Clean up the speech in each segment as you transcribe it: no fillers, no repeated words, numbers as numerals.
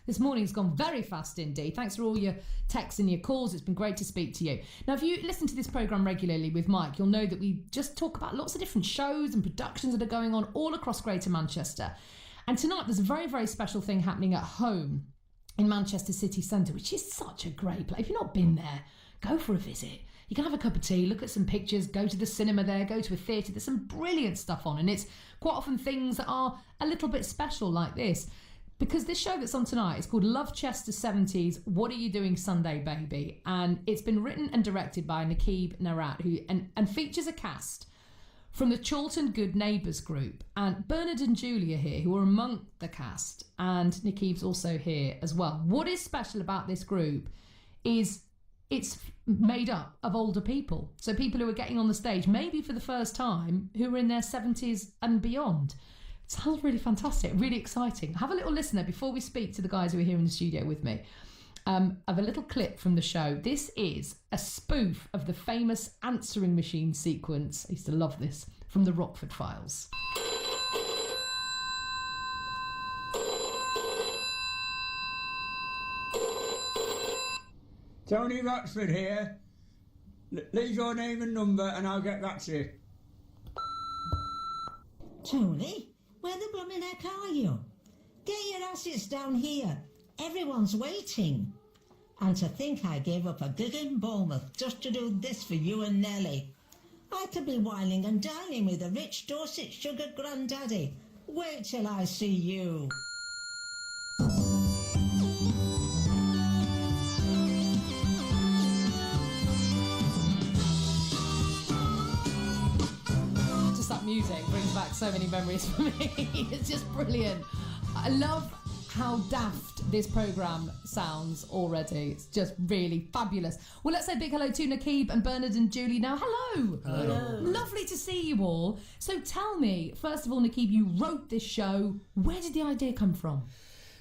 This morning's gone very fast indeed. Thanks for all your texts and your calls. It's been great to speak to you. Now, if you listen to this programme regularly with Mike, you'll know that we just talk about lots of different shows and productions that are going on all across Greater Manchester. And tonight there's a very, very special thing happening at home in Manchester City Centre, which is such a great place. If you've not been there, go for a visit. You can have a cup of tea, look at some pictures, go to the cinema there, go to a theatre. There's some brilliant stuff on, and it's quite often things that are a little bit special like this. Because this show that's on tonight is called Lovechester 1970s, What Are You Doing Sunday, Baby? And it's been written and directed by Nakeeb Narat, and features a cast from the Chorlton Good Neighbours group. And Bernard and Julie are here, who are among the cast, and Nakeeb's also here as well. What is special about this group is it's made up of older people. So people who are getting on the stage, maybe for the first time, who are in their 70s and beyond. It sounds really fantastic, really exciting. Have a little listener before we speak to the guys who are here in the studio with me. Of a little clip from the show. This is a spoof of the famous answering machine sequence. I used to love this, from the Rockford Files. Tony Rochford here. Leave your name and number and I'll get back to you. Tony? Where the blooming heck are you? Get your asses down here. Everyone's waiting. And to think I gave up a gig in Bournemouth just to do this for you and Nellie. I could be whining and dining with a rich Dorset sugar granddaddy. Wait till I see you. Music brings back so many memories for me. It's just brilliant. I love how daft this programme sounds already. It's just really fabulous. Well, let's say a big hello to Nakeeb and Bernard and Julie now. Hello. Hello. Lovely to see you all. So tell me, first of all, Nakeeb, you wrote this show. Where did the idea come from?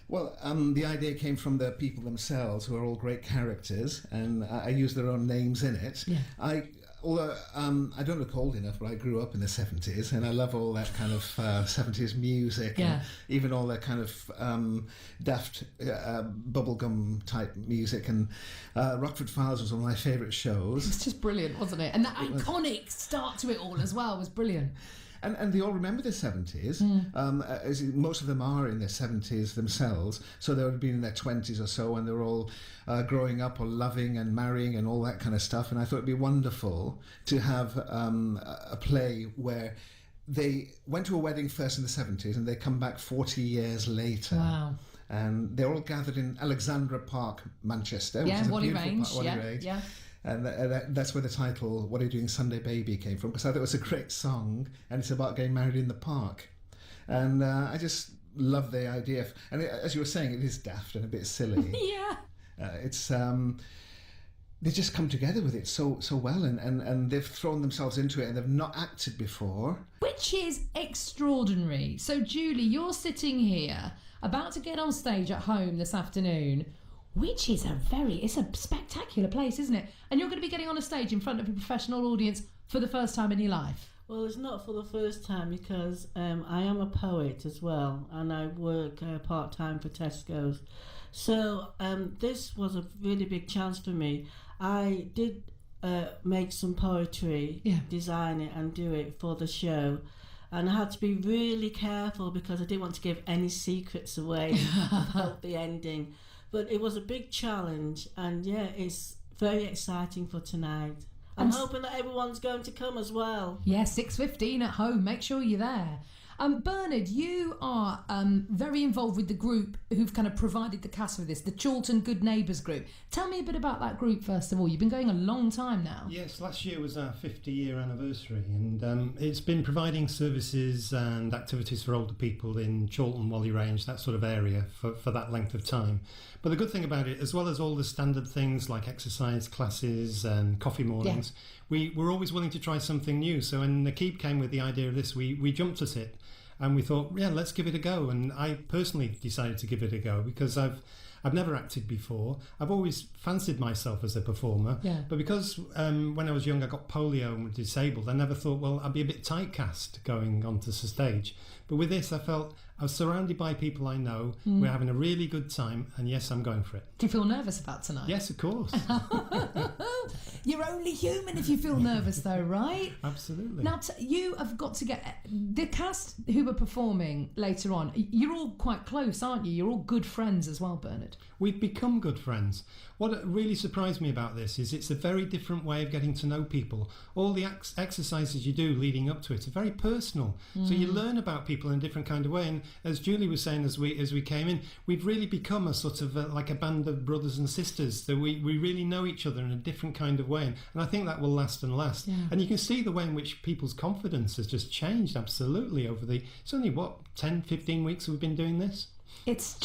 Well, the idea came from the people themselves, who are all great characters, and I use their own names in it. Yeah. Although I don't look old enough, but I grew up in the 70s, and I love all that kind of 70s music, and even all that kind of daft bubblegum type music. And Rockford Files was one of my favourite shows. It's just brilliant, wasn't it? And that iconic start to it all as well was brilliant. And they all remember the 70s, as most of them are in their 70s themselves, so they would have been in their 20s or so, and they were all growing up or loving and marrying and all that kind of stuff. And I thought it'd be wonderful to have a play where they went to a wedding first in the 70s and they come back 40 years later. Wow. And they're all gathered in Alexandra Park, Manchester, which Yeah, is a Wally beautiful Range. park, Wally Range. Yeah. And that's where the title "What Are You Doing Sunday, Baby" came from, because I thought it was a great song, and it's about getting married in the park. And I just love the idea. And as you were saying, it is daft and a bit silly. Yeah. It's they just come together with it so well, and they've thrown themselves into it, and they've not acted before, which is extraordinary. So, Julie, you're sitting here about to get on stage at home this afternoon. Which is it's a spectacular place, isn't it? And you're going to be getting on a stage in front of a professional audience for the first time in your life. Well, it's not for the first time, because I am a poet as well, and I work part-time for Tesco's. So this was a really big chance for me. I did make some poetry, design it and do it for the show. And I had to be really careful because I didn't want to give any secrets away about the ending. But it was a big challenge, and it's very exciting for tonight. I'm hoping that everyone's going to come as well. Yeah, 6:15 at home. Make sure you're there. Bernard, you are very involved with the group who've kind of provided the cast for this, the Chorlton Good Neighbours group. Tell me a bit about that group, first of all. You've been going a long time now. Yes, last year was our 50-year anniversary, and it's been providing services and activities for older people in Chorlton, Wally Range, that sort of area, for that length of time. But the good thing about it, as well as all the standard things like exercise classes and coffee mornings, we're always willing to try something new. So when Nakeeb came with the idea of this, we jumped at it. and we thought, yeah, let's give it a go. And I personally decided to give it a go because I've never acted before. I've always fancied myself as a performer, but because when I was young I got polio and was disabled, I never thought, well, I'd be a bit typecast going onto the stage. But with this, I felt I was surrounded by people I know. We're having a really good time, and yes, I'm going for it. Do you feel nervous about tonight? Yes, of course. You're only human if you feel nervous, though, right? Absolutely. Now, you have got to get the cast who are performing later on. You're all quite close, aren't you? You're all good friends as well, Bernard. We've become good friends. What really surprised me about this is it's a very different way of getting to know people. All the exercises you do leading up to it are very personal. So you learn about people in a different kind of way. And as Julie was saying as we came in, we've really become a sort of like a band of brothers and sisters. That we really know each other in a different kind of way. And I think that will last and last. Yeah. And you can see the way in which people's confidence has just changed absolutely over it's only, 10, 15 weeks we've been doing this? It's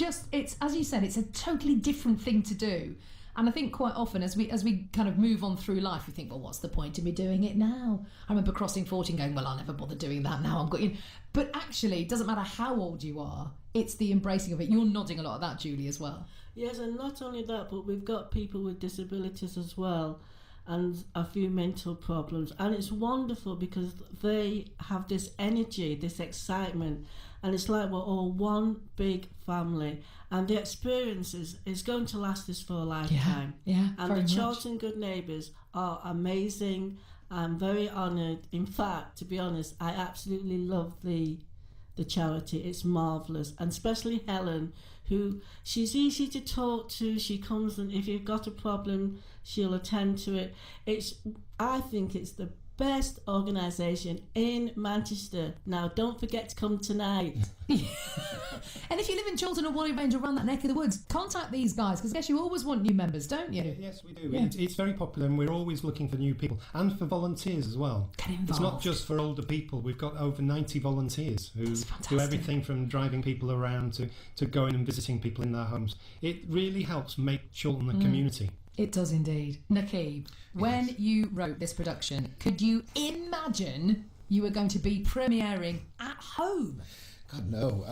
as you said, it's a totally different thing to do. And I think quite often as we kind of move on through life, we think, well, what's the point in me doing it now? I remember crossing 40 and going, well, I'll never bother doing that now. I'm going. But actually, it doesn't matter how old you are. It's the embracing of it. You're nodding a lot at that, Julie, as well. Yes, and not only that, but we've got people with disabilities as well, and a few mental problems. And it's wonderful because they have this energy, this excitement, and it's like we're all one big family. And the experience is going to last us for a lifetime. Yeah, and the Chorlton Good Neighbours are amazing. I'm very honoured. In fact, to be honest, I absolutely love the charity. It's marvellous. And especially Helen, who she's easy to talk to. She comes, and if you've got a problem, she'll attend to it. I think it's the best organisation in Manchester. Now, don't forget to come tonight. And if you live in Chorlton or Wally Range around that neck of the woods, contact these guys, because I guess you always want new members, don't you? Yes, we do. Yeah. It's very popular, and we're always looking for new people and for volunteers as well. Get involved. It's not just for older people. We've got over 90 volunteers who do everything from driving people around to going and visiting people in their homes. It really helps make Chorlton a community. It does indeed. Nakib, when you wrote this production, could you imagine you were going to be premiering at home? God, no.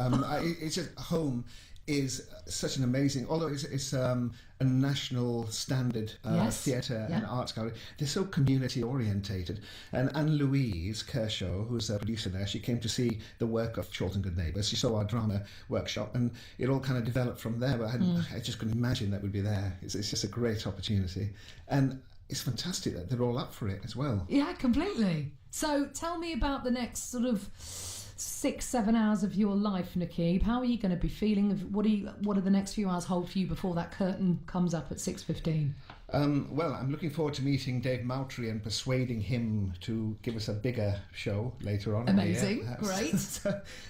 It's just home is such an amazing, although it's a national standard theatre and arts gallery. They're so community orientated. And Anne-Louise Kershaw, who's a producer there, she came to see the work of Chorlton Good Neighbours. She saw our drama workshop, and it all kind of developed from there. But I just couldn't imagine that would be there. It's just a great opportunity, and it's fantastic that they're all up for it as well. Yeah, completely. So tell me about the next sort of 6-7 hours of your life, Nakib. How are you going to be feeling? What do the next few hours hold for you before that curtain comes up at 6:15? Well, I'm looking forward to meeting Dave Moultrie and persuading him to give us a bigger show later on. Amazing, great.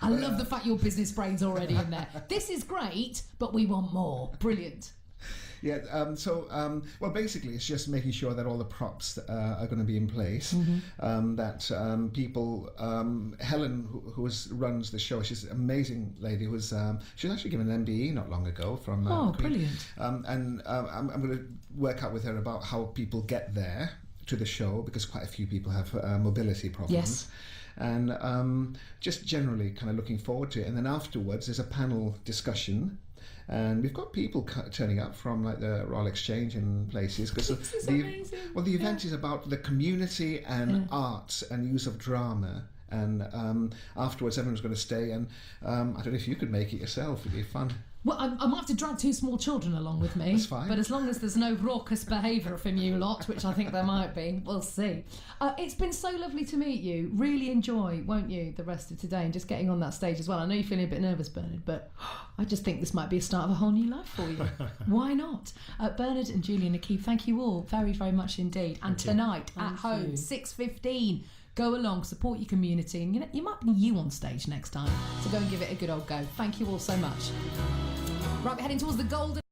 I love the fact your business brain's already in there. This is great, but we want more. Brilliant. Yeah, well, basically, it's just making sure that all the props are going to be in place, that people, Helen, who runs the show, she's an amazing lady, she's actually given an MBE not long ago from brilliant. I'm going to work out with her about how people get there to the show, because quite a few people have mobility problems. Yes. And just generally kind of looking forward to it. And then afterwards, there's a panel discussion. And we've got people turning up from like the Royal Exchange and places, because the event is about the community and arts and use of drama. And afterwards, everyone's going to stay. And I don't know if you could make it yourself. It'd be fun. Well, I might have to drag 2 small children along with me. That's fine. But as long as there's no raucous behaviour from you lot, which I think there might be, we'll see. It's been so lovely to meet you. Really enjoy, won't you, the rest of today and just getting on that stage as well. I know you're feeling a bit nervous, Bernard, but I just think this might be a start of a whole new life for you. Why not? Bernard and Julie and Nakib, thank you all very, very much indeed. And tonight at home, 6:15. Go along, support your community, and you might be you on stage next time. So go and give it a good old go. Thank you all so much. Right, we're heading towards the golden